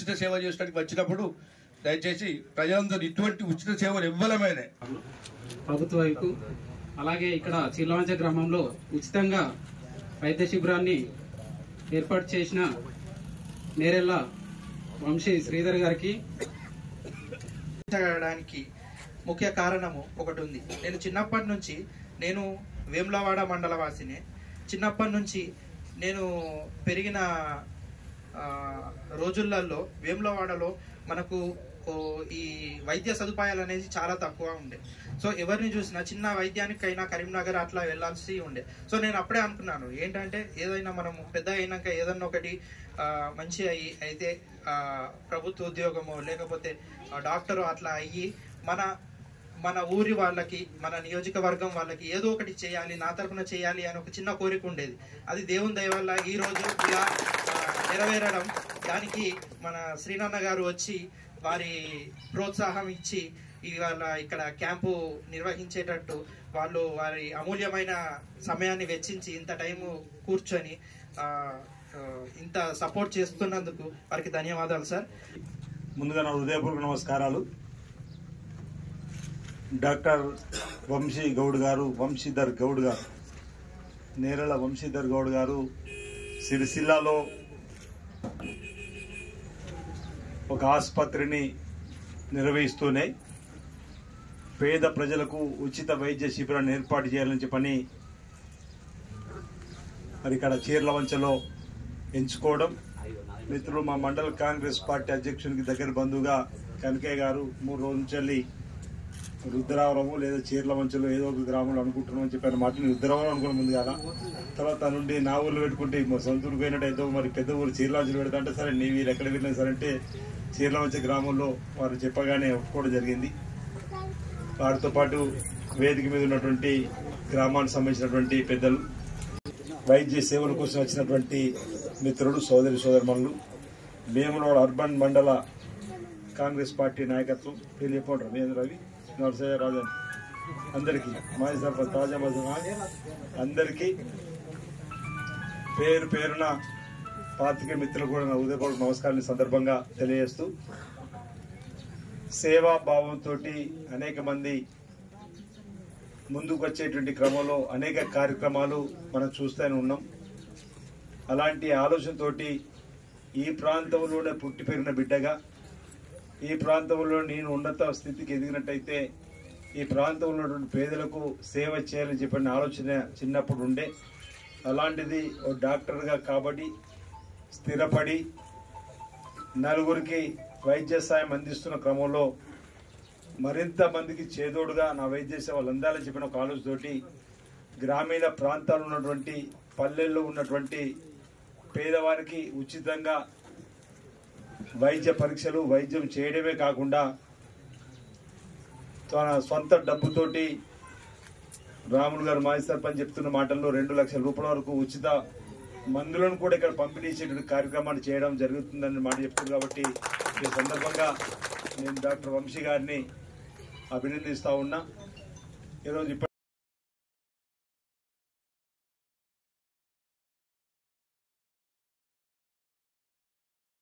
ఉచిత సేవ చేయడానికి వచ్చినప్పుడు దయచేసి ప్రజలందరూ ఇటువంటి ఉచిత సేవలు ఇవ్వలమైన ప్రభుత్వ వైపు అలాగే ఇక్కడ చీర్లవంచ గ్రామంలో ఉచితంగా వైద్య శిబిరాన్ని ఏర్పాటు చేసిన నేరెళ్ళ వంశీ శ్రీధర్ గారికి ముఖ్య కారణము ఒకటి ఉంది. నేను చిన్నప్పటి నుంచి నేను వేములవాడ మండల వాసినే. చిన్నప్పటి నుంచి నేను పెరిగిన రోజులలో వేములవాడలో మనకు ఈ వైద్య సదుపాయాలు అనేది చాలా తక్కువ ఉండే. సో ఎవరిని చూసినా చిన్న వైద్యానికైనా కరీంనగర్ అట్లా వెళ్లాల్సి ఉండే. సో నేను అప్పుడే అనుకున్నాను ఏంటంటే ఏదైనా మనం పెద్ద అయినాక ఏదన్నా ఒకటి మంచి అయితే ప్రభుత్వ ఉద్యోగమో లేకపోతే డాక్టరు అట్లా అయ్యి మన ఊరి వాళ్ళకి మన నియోజకవర్గం వాళ్ళకి ఏదో ఒకటి చేయాలి, నా తరఫున చేయాలి అని ఒక చిన్న కోరిక ఉండేది. అది దేవుని దయ వల్ల ఈ రోజు ఇలా నెరవేరడం, దానికి మన శ్రీనన్న గారు వచ్చి వారి ప్రోత్సాహం ఇచ్చి ఇవాళ ఇక్కడ క్యాంపు నిర్వహించేటట్టు వాళ్ళు వారి అమూల్యమైన సమయాన్ని వెచ్చించి ఇంత టైము కూర్చొని ఇంత సపోర్ట్ చేస్తున్నందుకు వారికి ధన్యవాదాలు సార్. ముందుగా నా హృదయపూర్వక నమస్కారాలు. డాక్టర్ వంశీధర్ గౌడ్ గారు నేరళ వంశీధర్ గౌడ్ గారు సిరిసిల్లాలో ఒక ఆసుపత్రిని నిర్వహిస్తూనే పేద ప్రజలకు ఉచిత వైద్య శిబిరాన్ని ఏర్పాటు చేయాలని చెప్పని మరి ఇక్కడ చీర్లవంచలో ఎంచుకోవడం, మిత్రులు మా మండల కాంగ్రెస్ పార్టీ అధ్యక్షునికి దగ్గర బంధువుగా కనకయ్య గారు 3 రోజుల నుంచి రుద్రావరము లేదా చీర్లవంచలో ఏదో ఒక గ్రామంలో అనుకుంటున్నామని చెప్పిన మాటని రుద్రావరం అనుకున్న ముందు కదా, తర్వాత నుండి నా ఊర్లో పెట్టుకుంటే సొంత ఊరు పోయినట్టు ఏదో మరి పెద్ద ఊరు చీర్లవంచలు పెడతా అంటే సరే నీ వీరు ఎక్కడ వెళ్ళినా సరే అంటే చీర్లవంచ గ్రామంలో వారు చెప్పగానే ఒప్పుకోవడం జరిగింది. వారితో పాటు వేదిక మీద ఉన్నటువంటి గ్రామానికి సంబంధించినటువంటి పెద్దలు, వైద్య సేవల కోసం వచ్చినటువంటి మిత్రులు, సోదరిమణులు, వేములవాడ అర్బన్ మండల కాంగ్రెస్ పార్టీ నాయకత్వం తెలియపోవడం రవి నరసయ్య రాజన్ అందరికీ, మాజీ సర్పంచ్ తాజా అందరికీ పేరు పేరున పాత్రికేయ మిత్రులు కూడా నా ఉదయపూర్వక నమస్కారాన్ని సందర్భంగా తెలియజేస్తూ, సేవా భావంతో అనేక మంది ముందుకు వచ్చేటువంటి క్రమంలో అనేక కార్యక్రమాలు మనం చూస్తూనే ఉన్నాం. అలాంటి ఆలోచనతోటి ఈ ప్రాంతంలోనే పుట్టి పెరిగిన బిడ్డగా, ఈ ప్రాంతంలో నేను ఉన్నత స్థితికి ఎదిగినట్టయితే ఈ ప్రాంతంలో ఉన్నటువంటి పేదలకు సేవ చేయాలని చెప్పిన ఆలోచన చిన్నప్పుడు ఉండే. అలాంటిది ఓ డాక్టర్గా కాబట్టి స్థిరపడి నలుగురికి వైద్య సాయం అందిస్తున్న క్రమంలో మరింత మందికి చేదోడుగా నా వైద్య సేవలు అందాలని చెప్పిన ఒక ఆలోచనతోటి గ్రామీణ ప్రాంతాల్లో ఉన్నటువంటి పల్లెల్లో ఉన్నటువంటి పేదవారికి ఉచితంగా వైద్య పరీక్షలు వైద్యం చేయడమే కాకుండా తన సొంత డబ్బుతోటి రాములు గారు మాజీ సర్పంచ్ చెప్తున్న మాటల్లో 2 లక్షల రూపాయల వరకు ఉచిత మందులను కూడా ఇక్కడ పంపిణీ చేసేటువంటి కార్యక్రమాన్ని చేయడం జరుగుతుందని మాట చెప్తుంది. కాబట్టి ఈ సందర్భంగా నేను డాక్టర్ వంశీ గారిని అభినందిస్తా ఉన్నా. ఈరోజు